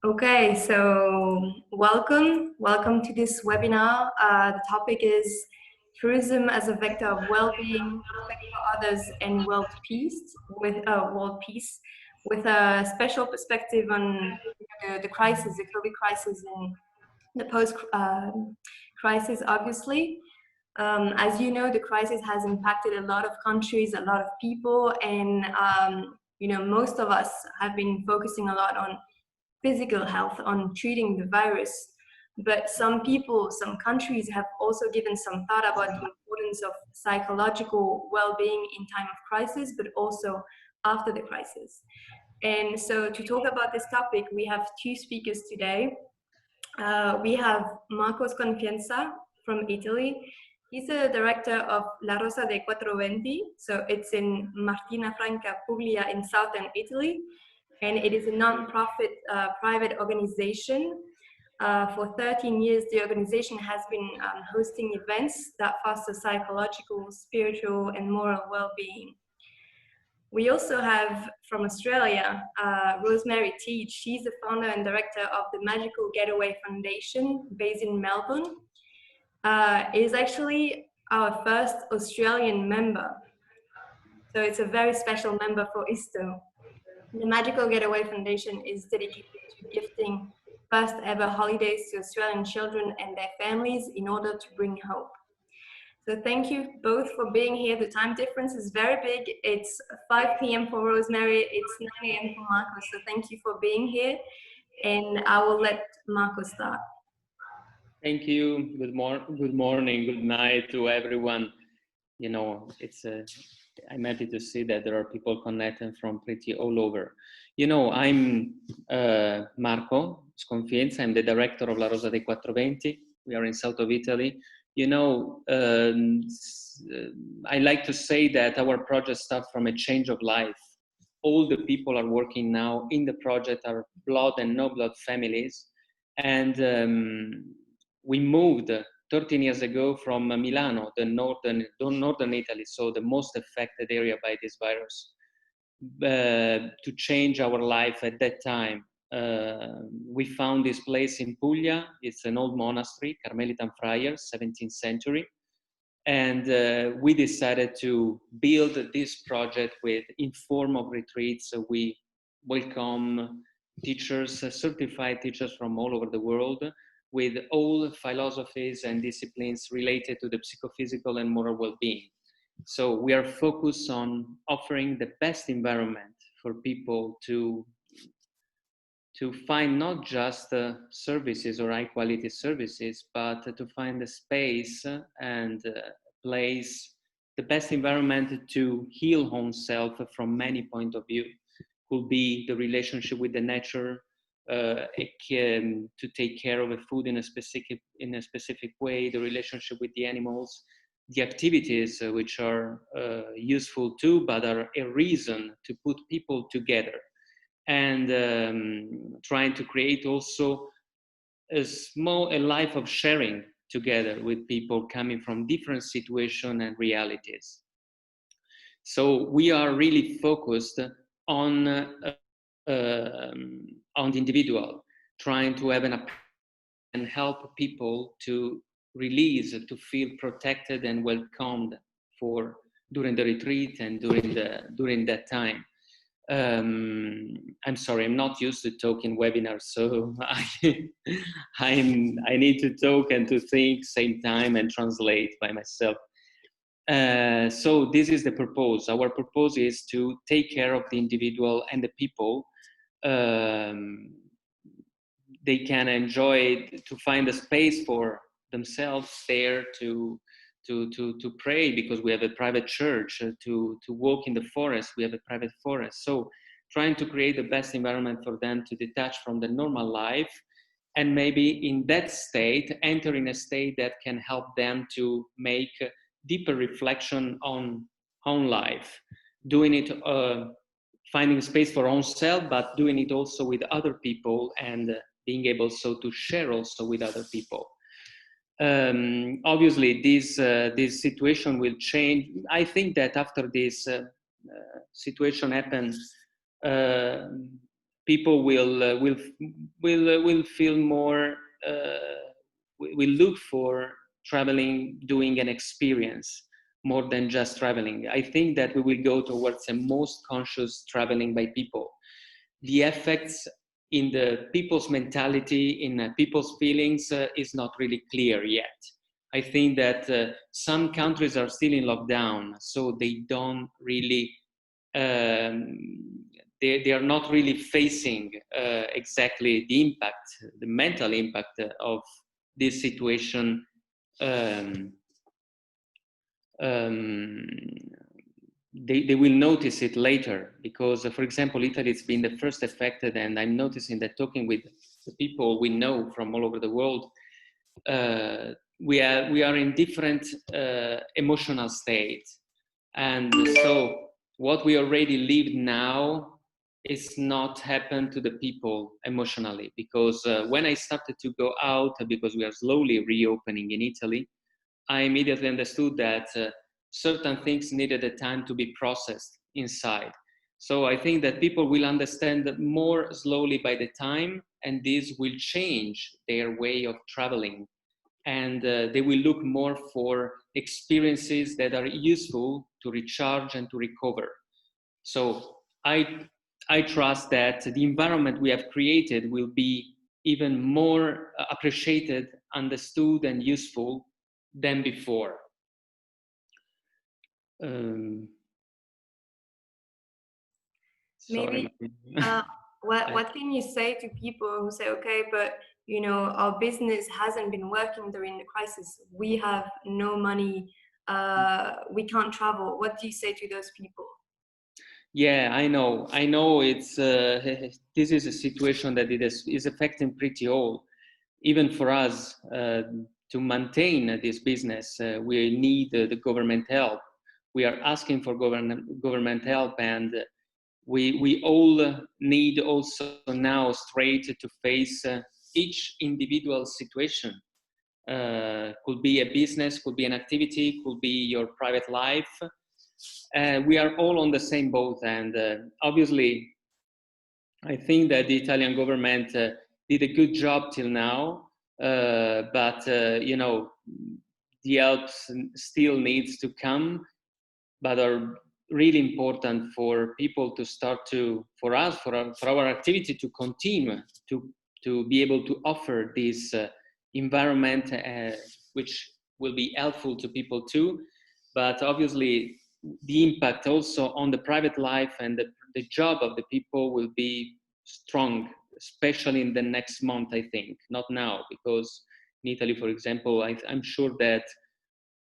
Okay, so welcome to this webinar. The topic is tourism as a vector of well-being, respect for others, and world peace. With a special perspective on the crisis, the COVID crisis, and the post-crisis, obviously. As you know, the crisis has impacted a lot of countries, a lot of people, and most of us have been focusing a lot on physical health, on treating the virus. But some people, some countries have also given some thought about the importance of psychological well-being in time of crisis, but also after the crisis. And so to talk about this topic, we have two speakers today. We have Marco Sconfienza from Italy. He's the director of La Rosa de Venti. So it's in Martina Franca Puglia in southern Italy. And it is a non-profit private organization. For 13 years, the organization has been hosting events that foster psychological, spiritual, and moral well-being. We also have from Australia, Rosemary. She's the founder and director of the Magical Getaway Foundation based in Melbourne. It is actually our first Australian member. So it's a very special member for ISTO. The Magical Getaway Foundation is dedicated to gifting first ever holidays to Australian children and their families in order to bring hope. So thank you both for being here. The time difference is very big. It's 5 p.m. for Rosemary, it's 9 a.m. for Marco. So thank you for being here. And I will let Marco start. Thank you. Good morning, good night to everyone. You know, I'm happy to see that there are people connected from pretty all over. You know, I'm Marco Sconfienza. I'm the director of La Rosa dei Venti. We are in south of Italy. You know, I like to say that our project starts from a change of life. All the people are working now in the project are blood and no blood families. And we moved 13 years ago from Milano, the northern Italy, so the most affected area by this virus, to change our life at that time. We found this place in Puglia. It's an old monastery, Carmelitan friars, 17th century. And we decided to build this project in form of retreats. So we welcome teachers, certified teachers from all over the world, with all philosophies and disciplines related to the psychophysical and moral well-being. So we are focused on offering the best environment for people to find not just services or high quality services, but to find a space and place, the best environment to heal oneself from many points of view. Could be the relationship with the nature, to take care of the food in a specific way, the relationship with the animals, the activities which are useful too, but are a reason to put people together, and trying to create also a life of sharing together with people coming from different situations and realities. So we are really focused on the individual, trying to have and help people to release, to feel protected and welcomed during the retreat and during that time. I'm sorry, I'm not used to talking webinars, so I need to talk and to think same time and translate by myself. So this is the purpose. Our purpose is to take care of the individual and the people. They can enjoy, to find a space for themselves there to pray, because we have a private church, to walk in the forest, we have a private forest. So trying to create the best environment for them to detach from the normal life, and maybe in that state, enter in a state that can help them to make deeper reflection on own life, doing it, finding space for own self, but doing it also with other people, and being able so to share also with other people. Obviously, this situation will change. I think that after this situation happens, people will feel more, will look for traveling, doing an experience more than just traveling. I think that we will go towards a most conscious traveling by people. The effects in the people's mentality, in people's feelings is not really clear yet. I think that some countries are still in lockdown, so they don't really, they are not really facing exactly the impact, the mental impact of this situation. They will notice it later because, for example, Italy has been the first affected, and I'm noticing that talking with the people we know from all over the world, we are in different emotional states, and so what we already lived now is not happened to the people emotionally, because when I started to go out, because we are slowly reopening in Italy, I immediately understood that certain things needed a time to be processed inside. So I think that people will understand more slowly by the time, and this will change their way of traveling. And they will look more for experiences that are useful to recharge and to recover. So I trust that the environment we have created will be even more appreciated, understood, and useful than before. Maybe what can you say to people who say, okay, but you know, our business hasn't been working during the crisis, we have no money, we can't travel? What do you say to those people? Yeah, I know it's this is a situation that is affecting pretty all. Even for us to maintain this business, we need the government help. We are asking for government help, and we all need also now straight to face each individual situation. Could be a business, could be an activity, could be your private life. We are all on the same boat, and obviously I think that the Italian government did a good job till now, but you know, the help still needs to come, but are really important for people to start to, for us, for our activity to continue, to be able to offer this environment, which will be helpful to people too. But obviously, the impact also on the private life and the job of the people will be strong, especially in the next month, I think. Not now, because in Italy, for example, I'm sure that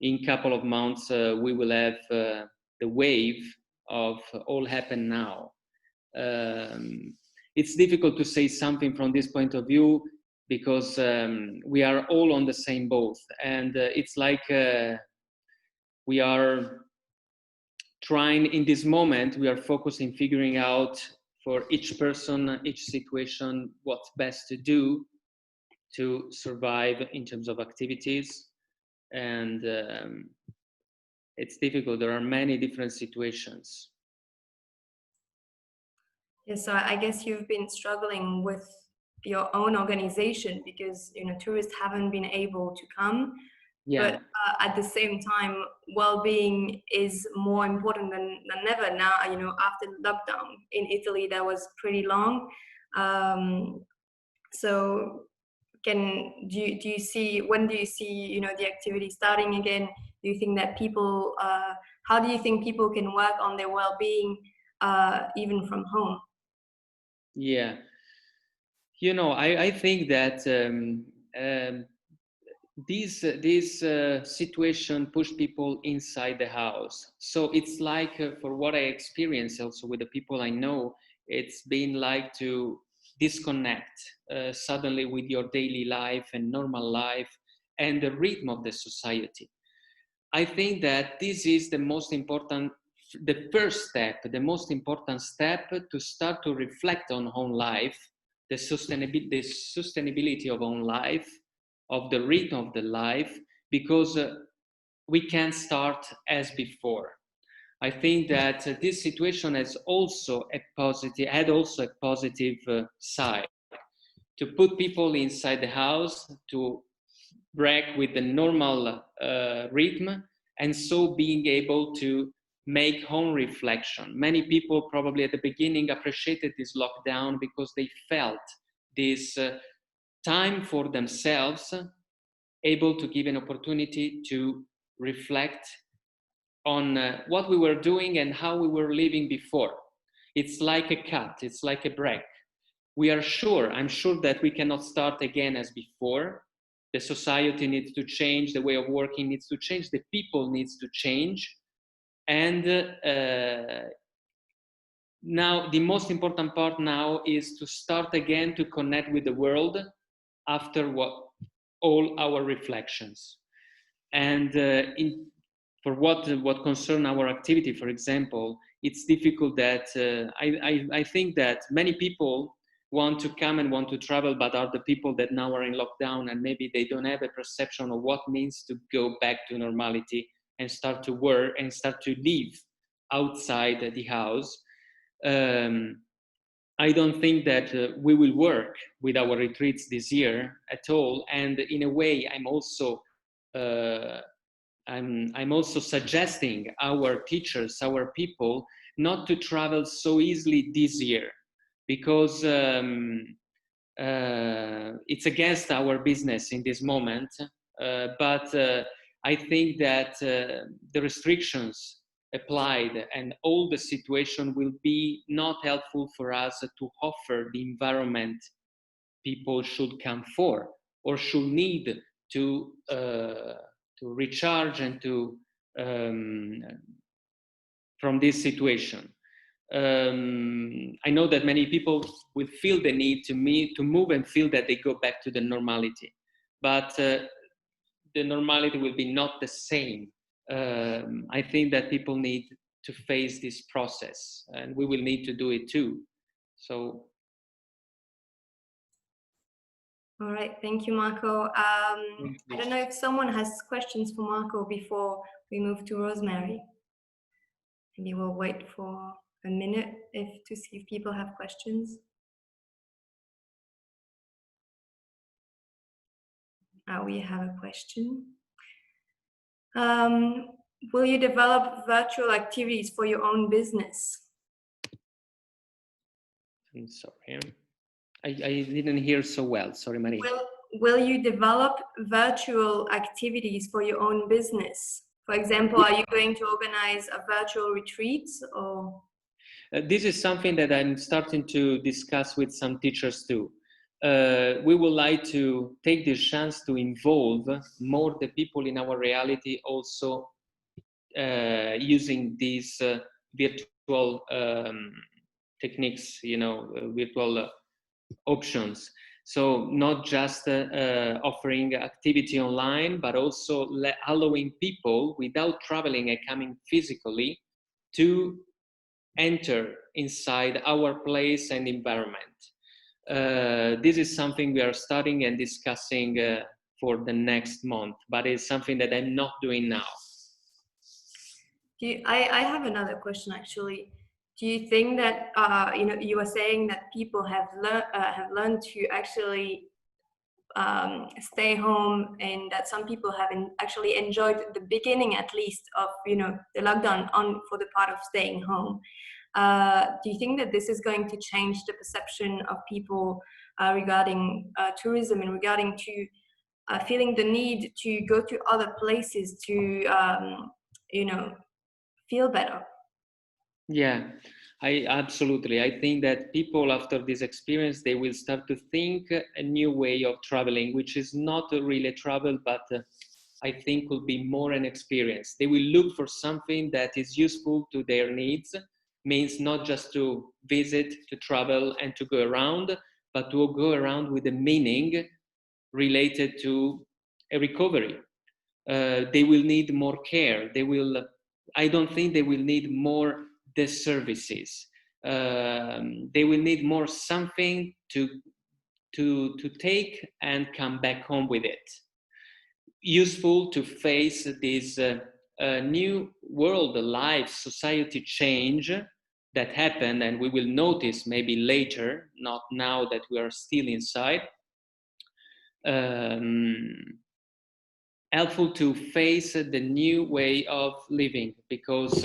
in a couple of months we will have the wave of all happen now. It's difficult to say something from this point of view because we are all on the same boat, and it's like we are trying in this moment, we are focusing, figuring out for each person, each situation, what's best to do to survive in terms of activities. And it's difficult. There are many different situations. Yeah, so I guess you've been struggling with your own organization because, you know, tourists haven't been able to come. Yeah. But at the same time, well-being is more important than ever now. You know, after lockdown in Italy, that was pretty long. So do you see, when do you see, you know, the activity starting again? Do you think that people, how do you think people can work on their well-being even from home? Yeah, you know, I think that this situation pushed people inside the house. So it's like, for what I experience also with the people I know, it's been like to disconnect suddenly with your daily life and normal life and the rhythm of the society. I think that this is the most important, the first step, the most important step to start to reflect on own life, the sustainability of own life, of the rhythm of the life, because we can't start as before. I think that this situation has also a positive, side, to put people inside the house, to break with the normal rhythm, and so being able to make home reflection. Many people probably at the beginning appreciated this lockdown because they felt this time for themselves, able to give an opportunity to reflect on what we were doing and how we were living before. It's like a cut, it's like a break. I'm sure that we cannot start again as before. The society needs to change, the way of working needs to change, the people needs to change. And now the most important part now is to start again to connect with the world after all our reflections. And for what concern our activity, for example, it's difficult that I think that many people want to come and want to travel, but are the people that now are in lockdown and maybe they don't have a perception of what means to go back to normality and start to work and start to live outside the house. I don't think that we will work with our retreats this year at all. And in a way, I'm also suggesting our teachers, our people, not to travel so easily this year, because it's against our business in this moment. But I think that the restrictions applied and all the situation will be not helpful for us to offer the environment people should come for or should need to recharge and to from this situation. I know that many people will feel the need to move and feel that they go back to the normality, but the normality will be not the same. I think that people need to face this process, and we will need to do it too. So. All right, thank you, Marco. I don't know if someone has questions for Marco before we move to Rosemary. Maybe we'll wait for a minute to see if people have questions. We have a question. Will you develop virtual activities for your own business? I'm sorry, I didn't hear so well. Sorry, Maria. Will you develop virtual activities for your own business? For example, are you going to organize a virtual retreat or? This is something that I'm starting to discuss with some teachers too. We would like to take this chance to involve more the people in our reality, also using these virtual techniques, virtual options. So not just offering activity online, but also allowing people without traveling and coming physically to enter inside our place and environment. This is something we are studying and discussing for the next month, but it's something that I'm not doing now. I have another question actually. Do you think that you were saying that people have learned to actually stay home, and that some people have actually enjoyed the beginning, at least, of the lockdown for the part of staying home? Do you think that this is going to change the perception of people regarding tourism and regarding to feeling the need to go to other places to feel better? Yeah, absolutely. I think that people after this experience, they will start to think a new way of traveling, which is not really travel, but I think will be more an experience. They will look for something that is useful to their needs, means not just to visit, to travel and to go around, but to go around with a meaning related to a recovery. They will need more care. I don't think they will need more the services. They will need more something to take and come back home with it. Useful to face this new world, life, society change that happened, and we will notice maybe later, not now that we are still inside, helpful to face the new way of living, because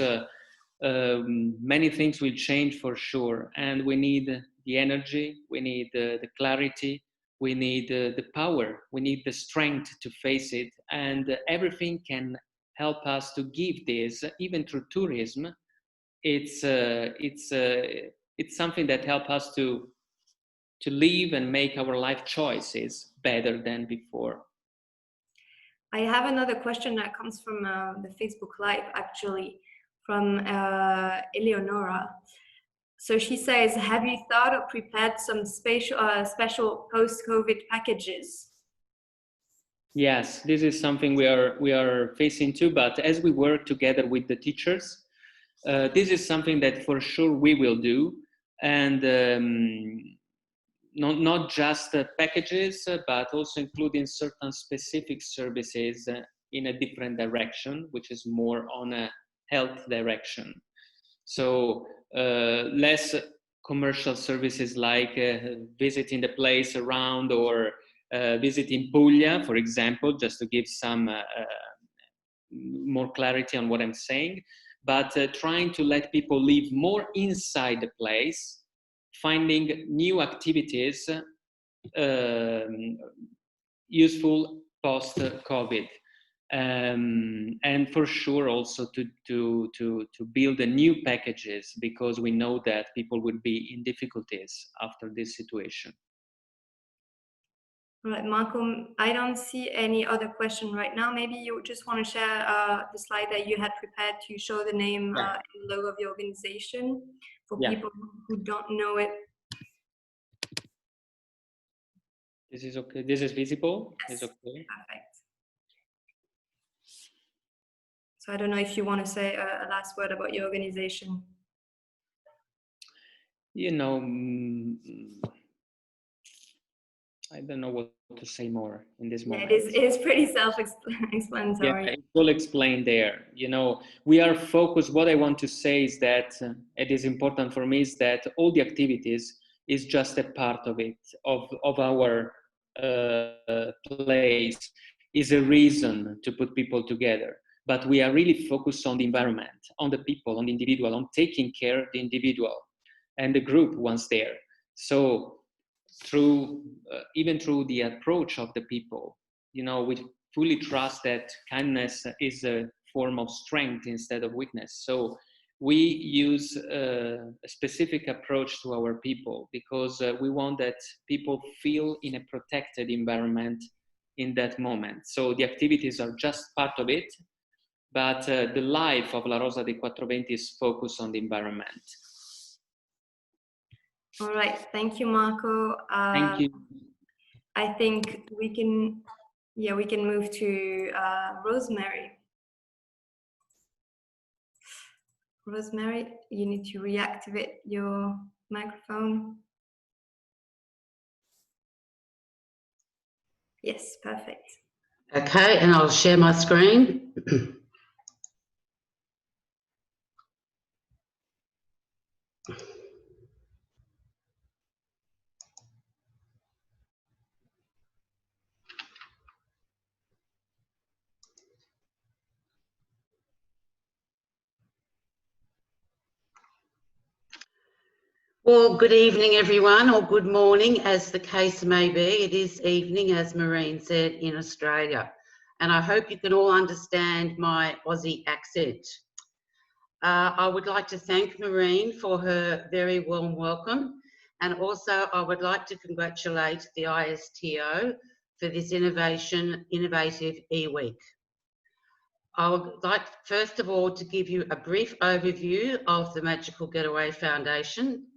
many things will change for sure, and we need the energy, we need the clarity, we need the power, we need the strength to face it, and everything can help us to give this, even through tourism. It's something that helps us to live and make our life choices better than before. I have another question that comes from the Facebook Live, actually, from Eleonora. So she says, have you thought or prepared some special post-COVID packages? Yes, this is something we are facing too, but as we work together with the teachers, this is something that for sure we will do, and not just packages, but also including certain specific services in a different direction, which is more on a health direction. So less commercial services like visiting the place around, or visiting Puglia, for example, just to give some more clarity on what I'm saying, but trying to let people live more inside the place, finding new activities useful post-COVID. And for sure also to build the new packages, because we know that people would be in difficulties after this situation. Right, Marco, I don't see any other question right now. Maybe you just want to share the slide that you had prepared to show the name and logo of the organization for people who don't know it. This is okay. This is visible. Yes. It's okay. Perfect. So I don't know if you want to say a last word about your organization. You know, I don't know what to say more in this moment. It is pretty self-explanatory. Yeah, it's all explained there. You know, we are focused. What I want to say is that it is important for me is that all the activities is just a part of it, of our place, is a reason to put people together. But we are really focused on the environment, on the people, on the individual, on taking care of the individual and the group once there. So through even through the approach of the people, you know, we fully trust that kindness is a form of strength instead of weakness. So we use a specific approach to our people, because we want that people feel in a protected environment in that moment. So the activities are just part of it, but the life of La Rosa dei Quattro Venti is focused on the environment. All right, thank you, Marco. Thank you. I think we can move to Rosemary. Rosemary, you need to reactivate your microphone. Yes, perfect. Okay, and I'll share my screen. Well, good evening, everyone, or good morning, as the case may be. It is evening, as Maureen said, in Australia. And I hope you can all understand my Aussie accent. I would like to thank Maureen for her very warm welcome. And also I would like to congratulate the ISTO for this innovative e-week. I would like, first of all, to give you a brief overview of the Magical Getaway Foundation.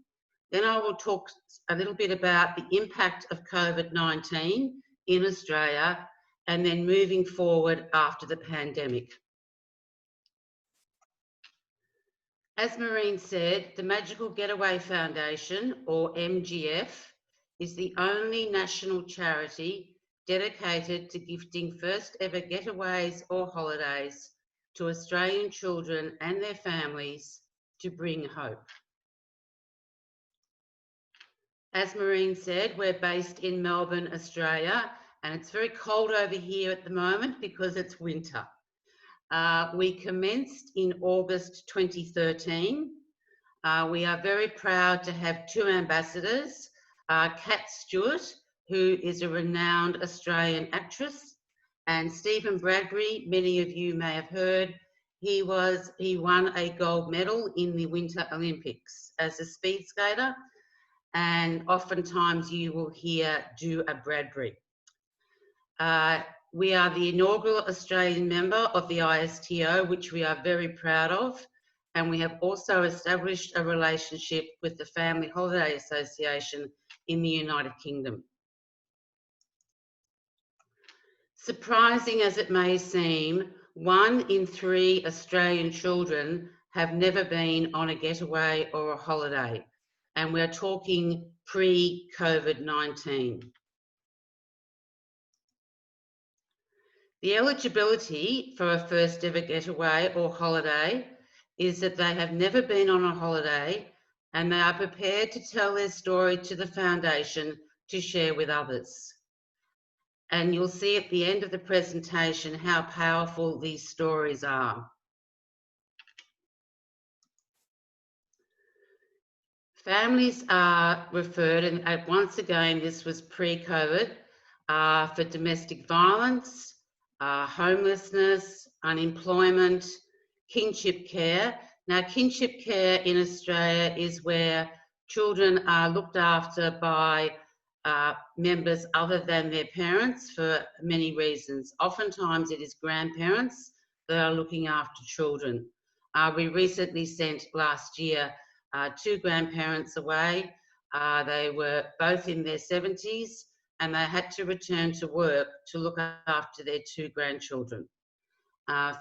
Then I will talk a little bit about the impact of COVID-19 in Australia, and then moving forward after the pandemic. As Maureen said, the Magical Getaway Foundation, or MGF, is the only national charity dedicated to gifting first ever getaways or holidays to Australian children and their families to bring hope. As Maureen said, we're based in Melbourne, Australia, and it's very cold over here at the moment because it's winter. We commenced in August 2013. We are very proud to have two ambassadors, Kat Stewart, who is a renowned Australian actress, and Stephen Bradbury, many of you may have heard. He won a gold medal in the Winter Olympics as a speed skater, and oftentimes you will hear do a Bradbury. We are the inaugural Australian member of the ISTO, which we are very proud of, and we have also established a relationship with the Family Holiday Association in the United Kingdom. Surprising as it may seem, 1 in 3 Australian children have never been on a getaway or a holiday, and we're talking pre-COVID-19. The eligibility for a first ever getaway or holiday is that they have never been on a holiday and they are prepared to tell their story to the foundation to share with others. And you'll see at the end of the presentation how powerful these stories are. Families are referred, and once again, this was pre-COVID, for domestic violence, homelessness, unemployment, kinship care. Now, kinship care in Australia is where children are looked after by members other than their parents for many reasons. Oftentimes it is grandparents that are looking after children. We recently sent last year 2 grandparents away. They were both in their 70s and they had to return to work to look after their 2 grandchildren.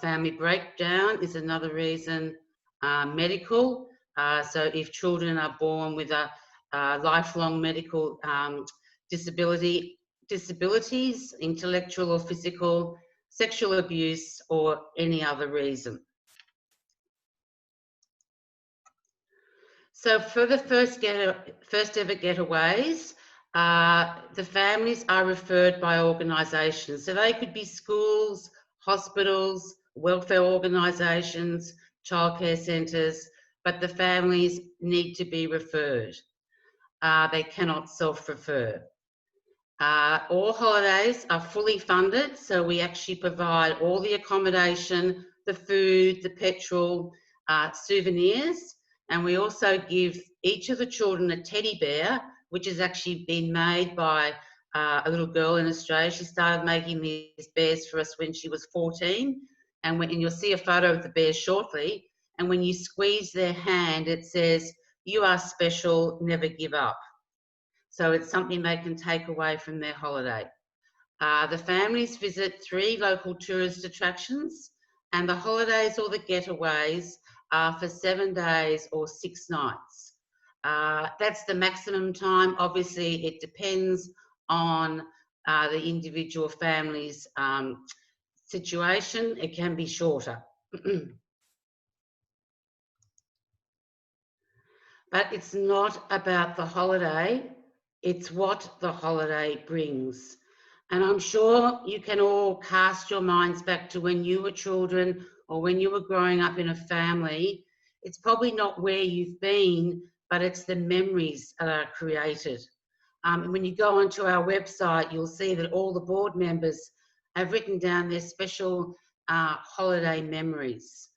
Family breakdown is another reason. Medical, so if children are born with a lifelong medical disabilities, intellectual or physical, sexual abuse, or any other reason. So for the first ever getaways, the families are referred by organisations. So they could be schools, hospitals, welfare organisations, childcare centres, but the families need to be referred. They cannot self-refer. All holidays are fully funded, so we actually provide all the accommodation, the food, the petrol, souvenirs, and we also give each of the children a teddy bear, which has actually been made by a little girl in Australia. She started making these bears for us when she was 14, and you'll see a photo of the bear shortly, and when you squeeze their hand, it says, "You are special, never give up." So it's something they can take away from their holiday. The families visit 3 local tourist attractions, and the holidays or the getaways are for 7 days or 6 nights. That's the maximum time. Obviously, it depends on the individual family's situation. It can be shorter. But it's not about the holiday, it's what the holiday brings. And I'm sure you can all cast your minds back to when you were children or when you were growing up in a family. It's probably not where you've been, but it's the memories that are created. When you go onto our website, you'll see that all the board members have written down their special holiday memories,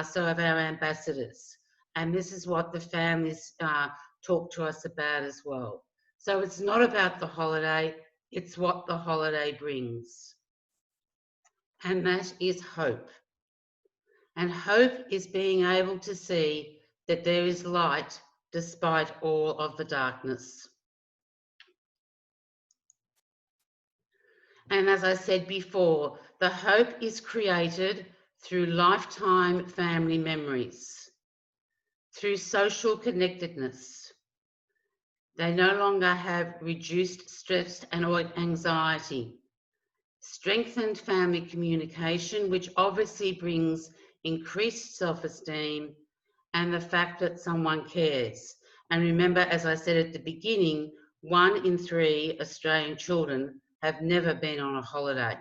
so of our ambassadors. And this is what the families talk to us about as well. So it's not about the holiday, it's what the holiday brings. And that is hope. And hope is being able to see that there is light despite all of the darkness. And as I said before, the hope is created through lifetime family memories, through social connectedness. They no longer have reduced stress and anxiety. strengthened family communication, which obviously brings increased self-esteem, and the fact that someone cares. And remember, as I said at the beginning, 1 in 3 Australian children have never been on a holiday.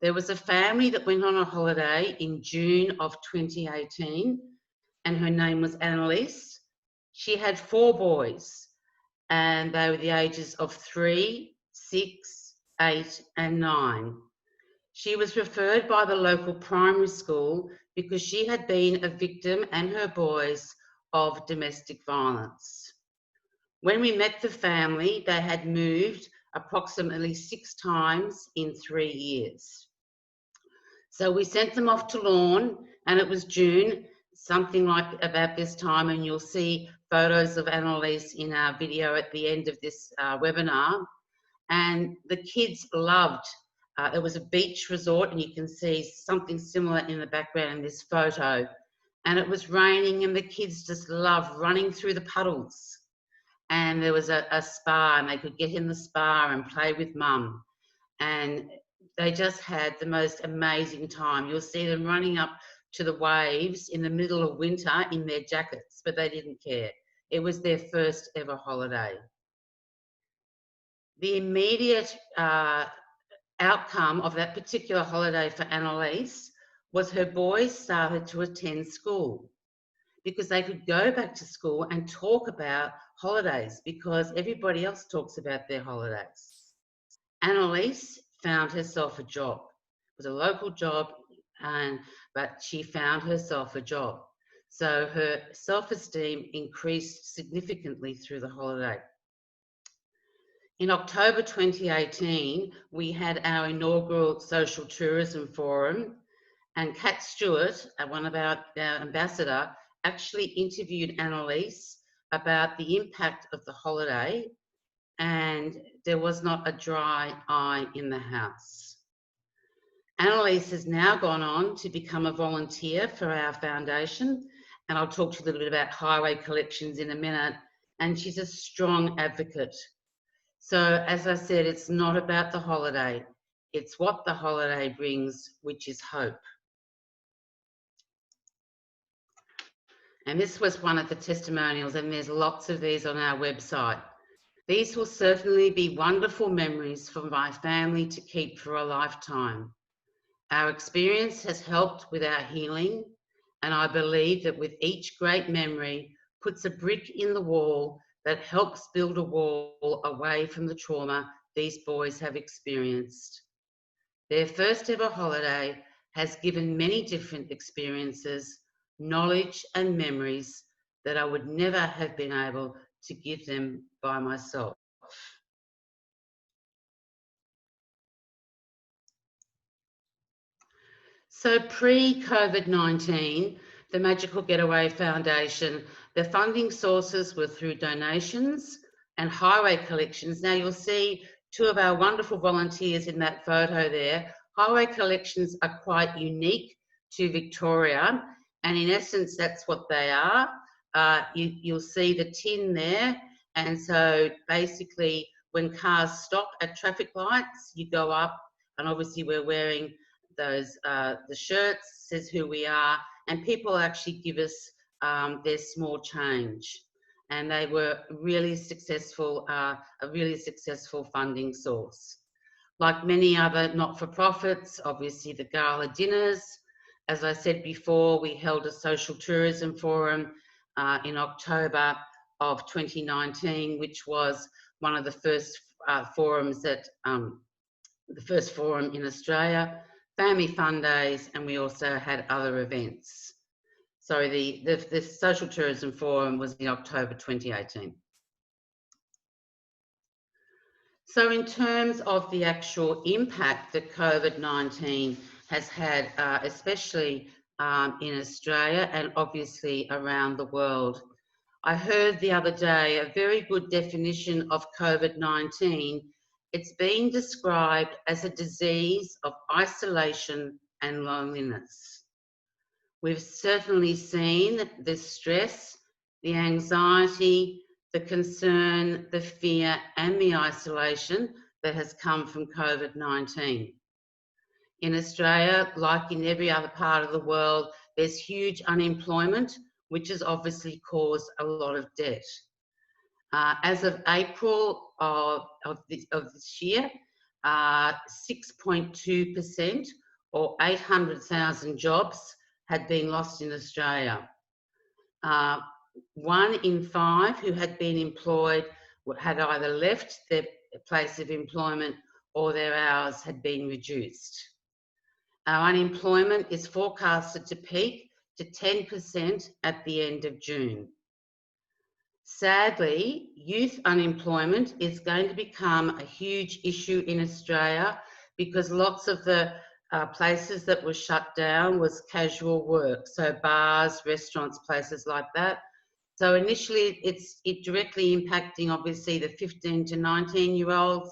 There was a family that went on a holiday in June of 2018, and her name was Annalise. She had 4 boys, and they were the ages of 3, 6, 8, and 9. She was referred by the local primary school because she had been a victim, and her boys, of domestic violence. When we met the family, they had moved approximately 6 times in 3 years. So we sent them off to Lawn, and it was June, something like about this time, and you'll see photos of Annalise in our video at the end of this webinar. And the kids loved, it was a beach resort, and you can see something similar in the background in this photo. And it was raining, and the kids just loved running through the puddles. And there was a spa, and they could get in the spa and play with mum. And they just had the most amazing time. You'll see them running up to the waves in the middle of winter in their jackets, but they didn't care. It was their first ever holiday. The immediate outcome of that particular holiday for Annalise was her boys started to attend school, because they could go back to school and talk about holidays, because everybody else talks about their holidays. Annalise found herself a job. It was a local job, but she found herself a job. So her self-esteem increased significantly through the holiday. In October 2018, we had our inaugural Social Tourism Forum, and Kat Stewart, one of our ambassador, actually interviewed Annalise about the impact of the holiday, and there was not a dry eye in the house. Annalise has now gone on to become a volunteer for our foundation, and I'll talk to you a little bit about highway collections in a minute, and she's a strong advocate. So as I said, it's not about the holiday, it's what the holiday brings, which is hope. And this was one of the testimonials, and there's lots of these on our website. These will certainly be wonderful memories for my family to keep for a lifetime. Our experience has helped with our healing, and I believe that with each great memory puts a brick in the wall that helps build a wall away from the trauma these boys have experienced. Their first ever holiday has given many different experiences, knowledge and memories that I would never have been able to give them by myself. So pre-COVID-19, the Magical Getaway Foundation, the funding sources were through donations and highway collections. Now you'll see 2 of our wonderful volunteers in that photo there. Highway collections are quite unique to Victoria, and in essence that's what they are. You'll see the tin there, and so basically when cars stop at traffic lights, you go up, and obviously we're wearing those the shirts, says who we are, and people actually give us their small change, and they were really successful, a really successful funding source. Like many other not-for-profits, obviously the gala dinners. As I said before, we held a social tourism forum in October of 2019, which was one of the first forums that the first forum in Australia. Family fun days, and we also had other events. So the Social Tourism Forum was in October 2018. So in terms of the actual impact that COVID-19 has had, especially in Australia and obviously around the world, I heard the other day a very good definition of COVID-19. It's been described as a disease of isolation and loneliness. We've certainly seen the stress, the anxiety, the concern, the fear, and the isolation that has come from COVID-19. In Australia, like in every other part of the world, there's huge unemployment, which has obviously caused a lot of debt. As of April of this year, 6.2% or 800,000 jobs had been lost in Australia. 1 in 5 who had been employed had either left their place of employment or their hours had been reduced. Our unemployment is forecasted to peak to 10% at the end of June. Sadly, youth unemployment is going to become a huge issue in Australia because lots of the places that were shut down was casual work, so bars, restaurants, places like that. So initially it's directly impacting obviously the 15 to 19-year-olds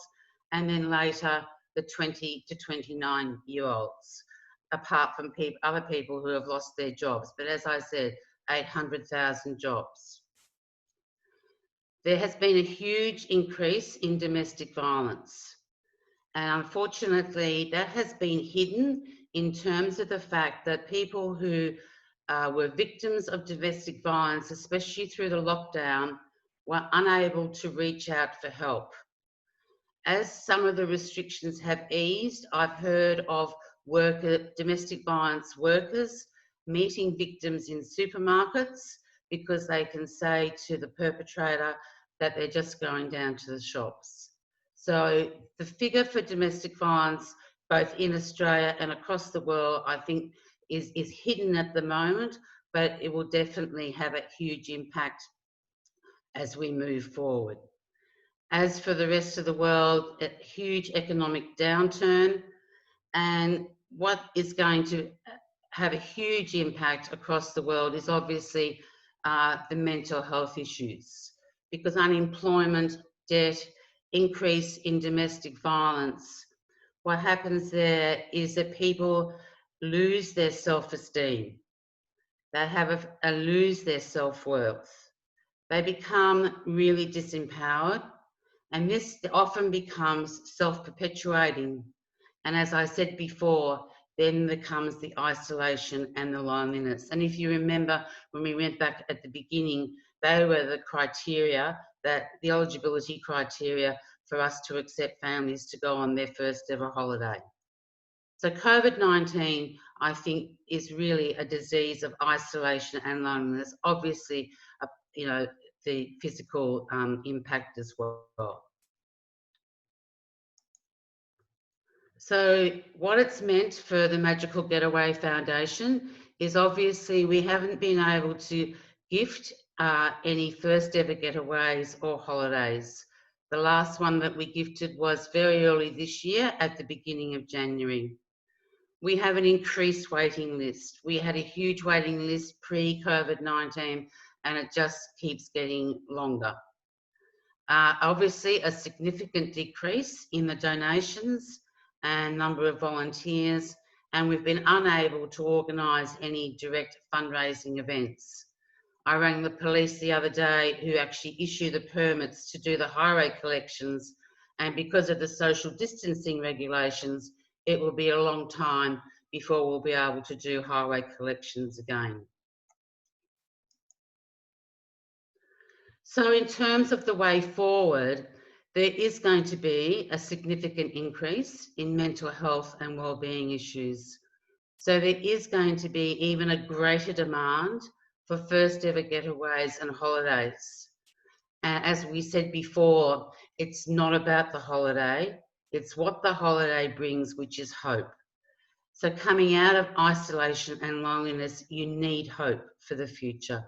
and then later the 20 to 29-year-olds, apart from other people who have lost their jobs. But as I said, 800,000 jobs. There has been a huge increase in domestic violence. And unfortunately, that has been hidden in terms of the fact that people who were victims of domestic violence, especially through the lockdown, were unable to reach out for help. As some of the restrictions have eased, I've heard of domestic violence workers meeting victims in supermarkets because they can say to the perpetrator that they're just going down to the shops. So the figure for domestic violence, both in Australia and across the world, I think is hidden at the moment, but it will definitely have a huge impact as we move forward. As for the rest of the world, a huge economic downturn, and what is going to have a huge impact across the world is obviously the mental health issues, because unemployment, debt, increase in domestic violence, what happens there is that people lose their self-esteem. They lose their self-worth. They become really disempowered, and this often becomes self-perpetuating. And as I said before, then there comes the isolation and the loneliness. And if you remember when we went back at the beginning, they were the criteria, the eligibility criteria for us to accept families to go on their first ever holiday. So COVID-19, I think, is really a disease of isolation and loneliness. Obviously, you know, the physical impact as well. So what it's meant for the Magical Getaway Foundation is obviously we haven't been able to gift any first ever getaways or holidays. The last one that we gifted was very early this year at the beginning of January. We have an increased waiting list. We had a huge waiting list pre-COVID-19 and it just keeps getting longer. Obviously a significant decrease in the donations and number of volunteers, and we've been unable to organise any direct fundraising events. I rang the police the other day who actually issue the permits to do the highway collections, and because of the social distancing regulations, it will be a long time before we'll be able to do highway collections again. So in terms of the way forward, there is going to be a significant increase in mental health and wellbeing issues. So there is going to be even a greater demand for first ever getaways and holidays. And as we said before, it's not about the holiday, it's what the holiday brings, which is hope. So coming out of isolation and loneliness, you need hope for the future.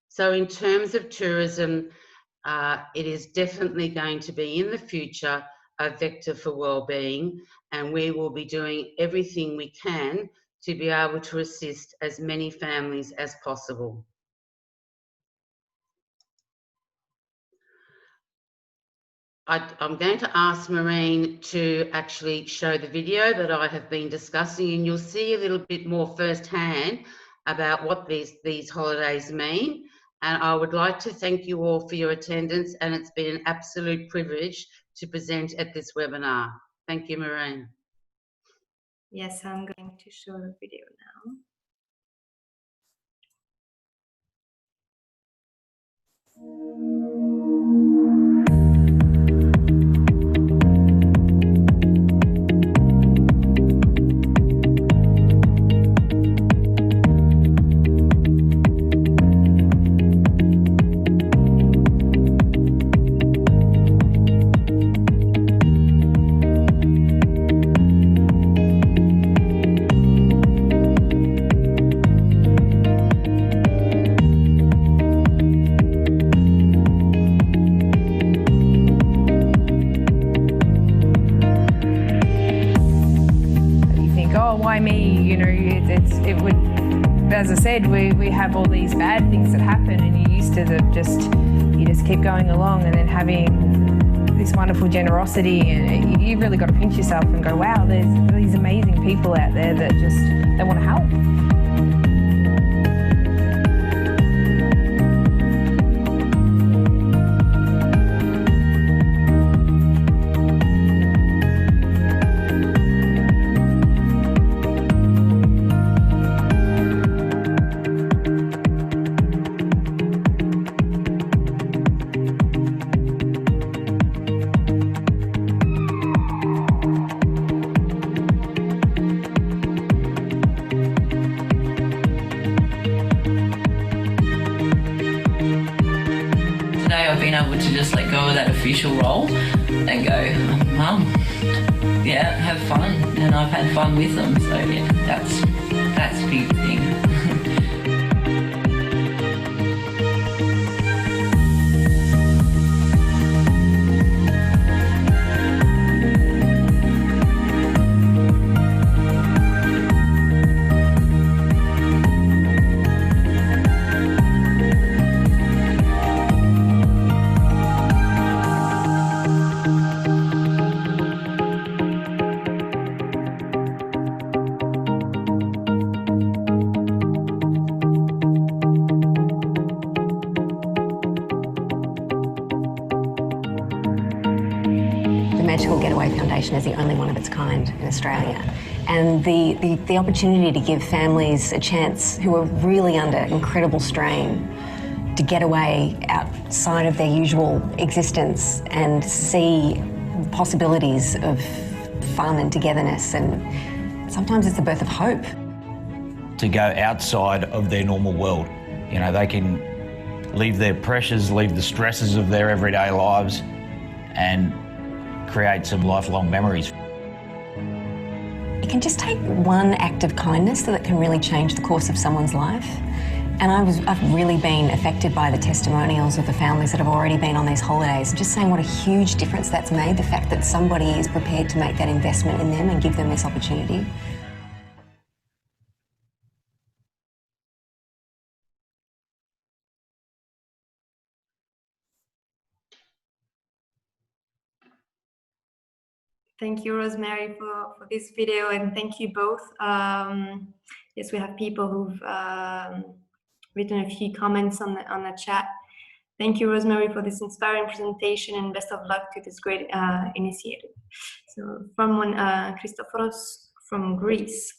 So in terms of tourism, it is definitely going to be in the future a vector for wellbeing, and we will be doing everything we can to be able to assist as many families as possible. I'm going to ask Maureen to actually show the video that I have been discussing, and you'll see a little bit more firsthand about what these holidays mean. And I would like to thank you all for your attendance, and it's been an absolute privilege to present at this webinar. Thank you, Maureen. Yes, I'm going to show the video now. Why me? You know, it would, as I said, we have all these bad things that happen, and you're used to you just keep going along, and then having this wonderful generosity, and you've really got to pinch yourself and go, wow, there's these amazing people out there that they want to help. Just let go of that official role and go, yeah, have fun, and I've had fun with them. So yeah, that's a big thing. Getaway Foundation is the only one of its kind in Australia, and the opportunity to give families a chance who are really under incredible strain to get away outside of their usual existence and see possibilities of fun and togetherness, and sometimes it's the birth of hope. To go outside of their normal world, you know, they can leave their pressures, leave the stresses of their everyday lives, and create some lifelong memories. It can just take one act of kindness that can really change the course of someone's life. And I've really been affected by the testimonials of the families that have already been on these holidays, just saying what a huge difference that's made, the fact that somebody is prepared to make that investment in them and give them this opportunity. Thank you, Rosemary, for this video, and thank you both. Yes, we have people who've written a few comments on the chat. Thank you, Rosemary, for this inspiring presentation, and best of luck to this great initiative. So, from one Christophoros from Greece.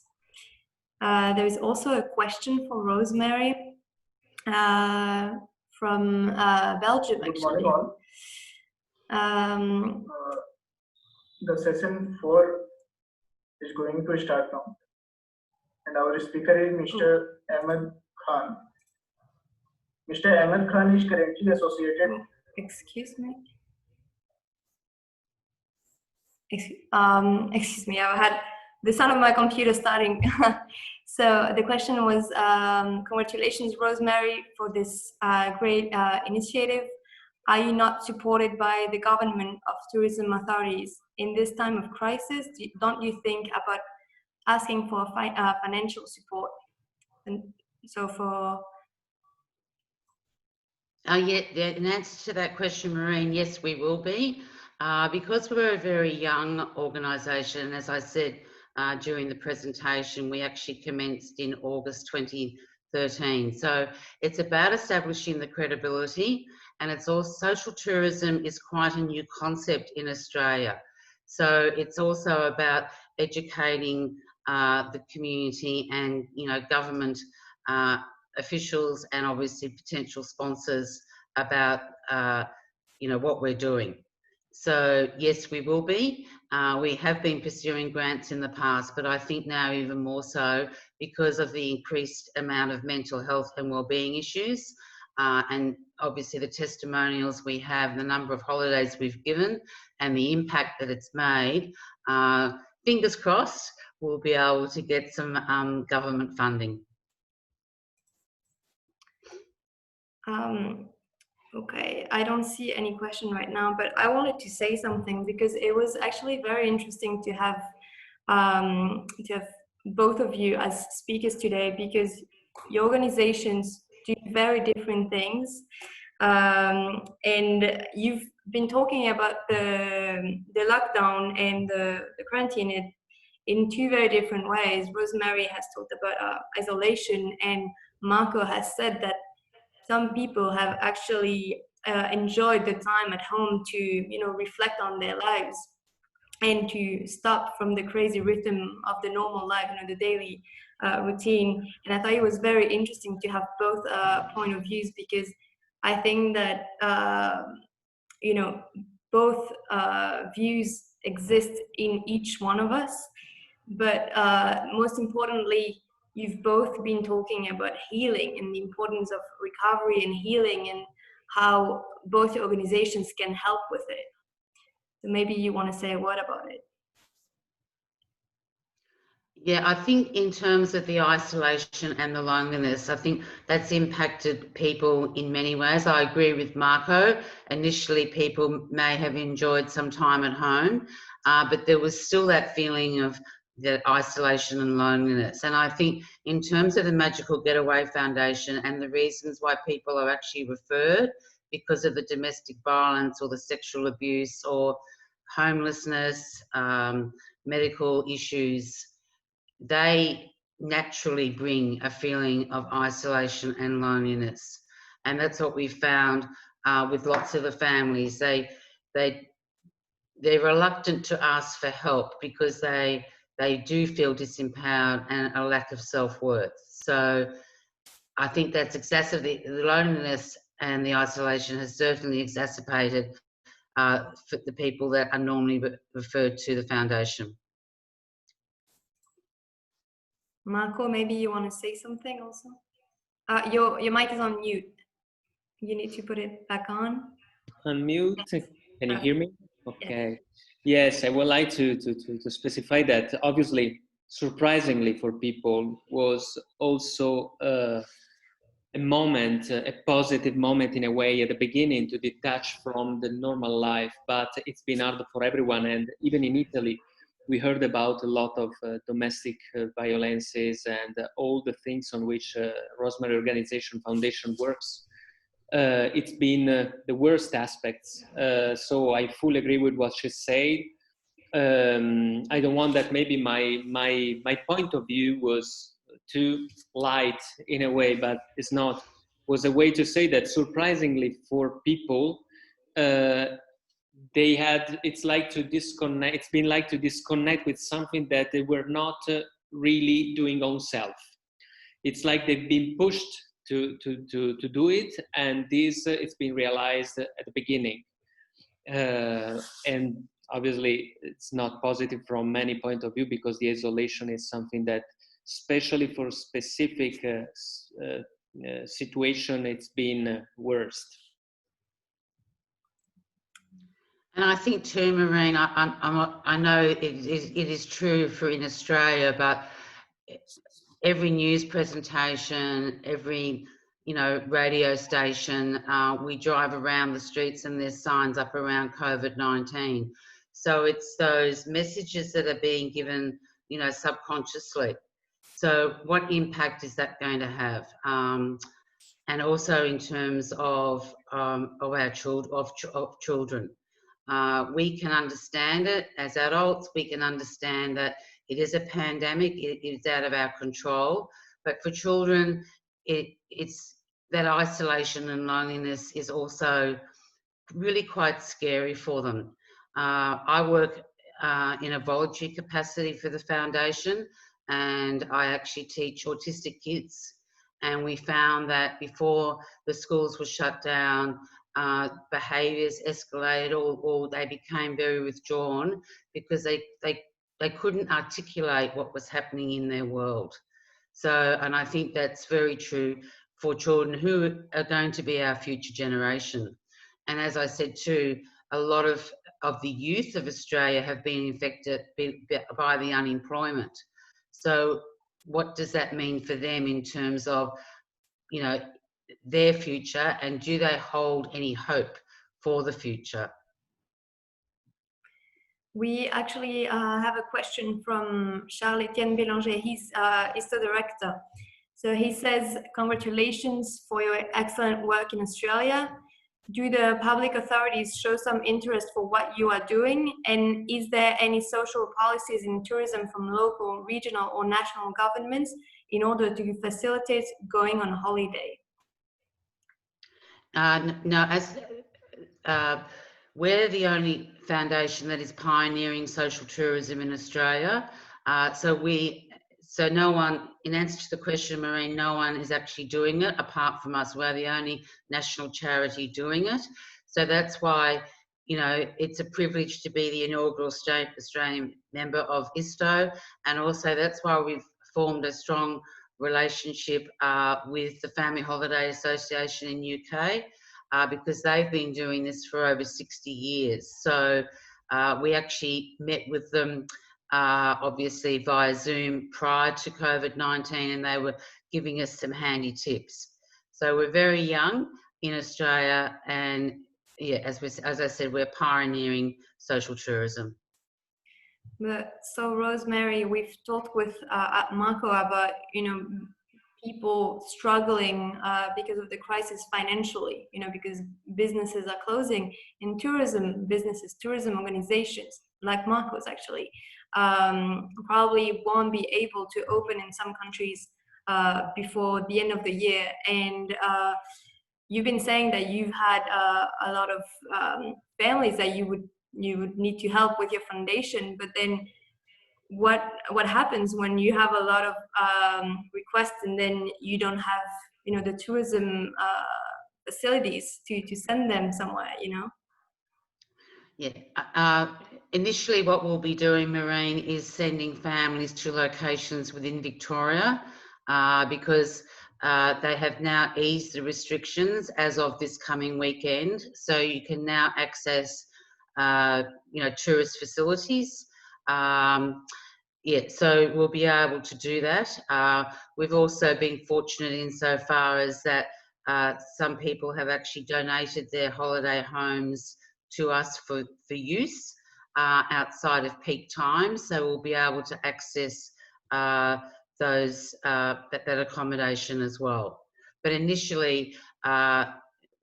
There is also a question for Rosemary from Belgium, actually. Good morning, all. The session 4 is going to start now, and our speaker is Mr. Ahmed Khan. Mr. Ahmed Khan is currently associated. Excuse me. Excuse me, I had the sound of my computer starting. So the question was, congratulations, Rosemary, for this great initiative. Are you not supported by the government of tourism authorities in this time of crisis? Don't you think about asking for financial support? And so for... Yeah, in answer to that question, Maureen, yes, we will be. Because we're a very young organisation, as I said during the presentation, we actually commenced in August 2013. So it's about establishing the credibility And it's all, social tourism is quite a new concept in Australia. So it's also about educating the community and, you know, government officials and obviously potential sponsors about, you know, what we're doing. So yes, we will be. We have been pursuing grants in the past, but I think now even more so because of the increased amount of mental health and wellbeing issues, and obviously the testimonials we have, the number of holidays we've given and the impact that it's made. Fingers crossed, we'll be able to get some government funding. Okay, I don't see any question right now, but I wanted to say something because it was actually very interesting to have both of you as speakers today, because your organizations do very different things, and you've been talking about the lockdown and the quarantine in two very different ways. Rosemary has talked about isolation, and Marco has said that some people have actually enjoyed the time at home to, you know, reflect on their lives and to stop from the crazy rhythm of the normal life, you know, the daily routine. And I thought it was very interesting to have both point of views, because I think that, you know, both views exist in each one of us. But most importantly, you've both been talking about healing and the importance of recovery and healing and how both organizations can help with it. So maybe you want to say a word about it. Yeah, I think in terms of the isolation and the loneliness, I think that's impacted people in many ways. I agree with Marco. Initially, people may have enjoyed some time at home, but there was still that feeling of the isolation and loneliness. And I think in terms of the Magical Getaway Foundation and the reasons why people are actually referred because of the domestic violence or the sexual abuse or homelessness, medical issues, they naturally bring a feeling of isolation and loneliness. And that's what we found with lots of the families. They're reluctant to ask for help because they do feel disempowered and a lack of self-worth. So I think that's exacerbated, the loneliness and the isolation has certainly exacerbated for the people that are normally referred to the foundation. Marco, maybe you want to say something also? Your mic is on mute. You need to put it back on. Unmute. Can you hear me? Okay. Yes, I would like to specify that obviously, surprisingly for people, was also a moment, a positive moment in a way at the beginning to detach from the normal life, but it's been hard for everyone. And even in Italy, we heard about a lot of domestic violences and all the things on which Rosemary Organization Foundation works. It's been the worst aspects. So I fully agree with what she said. I don't want that maybe my point of view was too light in a way, but it's not. Was a way to say that surprisingly for people, they had, it's like to disconnect, it's been like to disconnect with something that they were not really doing on self. It's like they've been pushed to do it, and this it's been realized at the beginning. And obviously it's not positive from many point of view, because the isolation is something that, especially for specific situation, it's been worst. And I think too, Maureen, I know it is true for in Australia, but every news presentation, every, you know, radio station, we drive around the streets and there's signs up around COVID-19. So it's those messages that are being given, you know, subconsciously. So what impact is that going to have? And also in terms of our children. We can understand it as adults. We can understand that it is a pandemic. It is out of our control. But for children, it's that isolation and loneliness is also really quite scary for them. I work in a voluntary capacity for the foundation, and I actually teach autistic kids. And we found that before the schools were shut down, behaviours escalated, or they became very withdrawn because they couldn't articulate what was happening in their world. So, and I think that's very true for children who are going to be our future generation. And as I said too, a lot of the youth of Australia have been affected by the unemployment. So what does that mean for them in terms of, you know, their future, and do they hold any hope for the future? We actually have a question from Charles-Étienne Bélanger. He's ISTO director. So he says, congratulations for your excellent work in Australia. Do the public authorities show some interest for what you are doing? And is there any social policies in tourism from local, regional or national governments in order to facilitate going on holiday? No, as we're the only foundation that is pioneering social tourism in Australia. So no one, in answer to the question, Maureen, no one is actually doing it apart from us. We're the only national charity doing it. So that's why, you know, it's a privilege to be the inaugural Australian member of ISTO. And also that's why we've formed a strong relationship with the Family Holiday Association in UK, because they've been doing this for over 60 years. So we actually met with them obviously via Zoom prior to COVID-19, and they were giving us some handy tips. So we're very young in Australia, and yeah, as I said, we're pioneering social tourism. So Rosemary, we've talked with Marco about, you know, people struggling because of the crisis financially, you know, because businesses are closing in tourism, tourism organizations like Marco's actually probably won't be able to open in some countries before the end of the year. And you've been saying that you've had a lot of families that you would need to help with your foundation, but then what happens when you have a lot of requests and then you don't have, you know, the tourism facilities to send them somewhere, you know? Yeah. Initially what we'll be doing, Maureen, is sending families to locations within Victoria because they have now eased the restrictions as of this coming weekend. So you can now access, you know, tourist facilities. Yeah, so we'll be able to do that. We've also been fortunate insofar as that some people have actually donated their holiday homes to us for use outside of peak times. So we'll be able to access those that accommodation as well. But initially,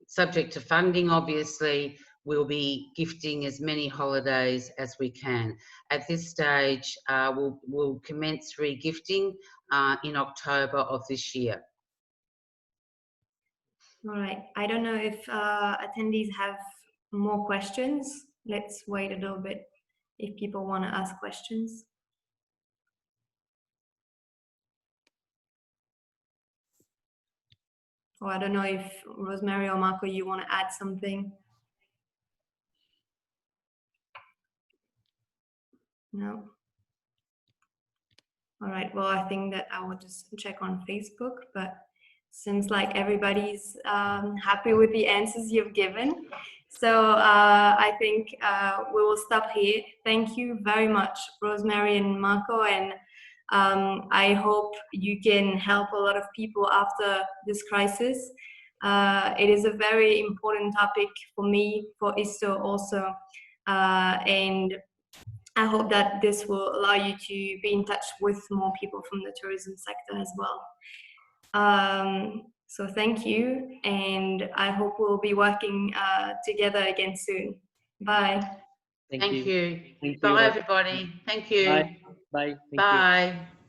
subject to funding, obviously, we'll be gifting as many holidays as we can. At this stage, we'll commence re-gifting in October of this year. All right. I don't know if attendees have more questions. Let's wait a little bit if people want to ask questions. Or I don't know if Rosemary or Marco, you want to add something. No. All right. Well, I think that I will just check on Facebook, but seems like everybody's happy with the answers you've given. So I think we will stop here. Thank you very much, Rosemary and Marco, and I hope you can help a lot of people after this crisis. It is a very important topic for me, for ISTO also, and I hope that this will allow you to be in touch with more people from the tourism sector as well. So thank you, and I hope we'll be working together again soon. Bye. Thank you. Thank Bye, you. everybody. Thank you. Bye. Bye. Thank Bye. You.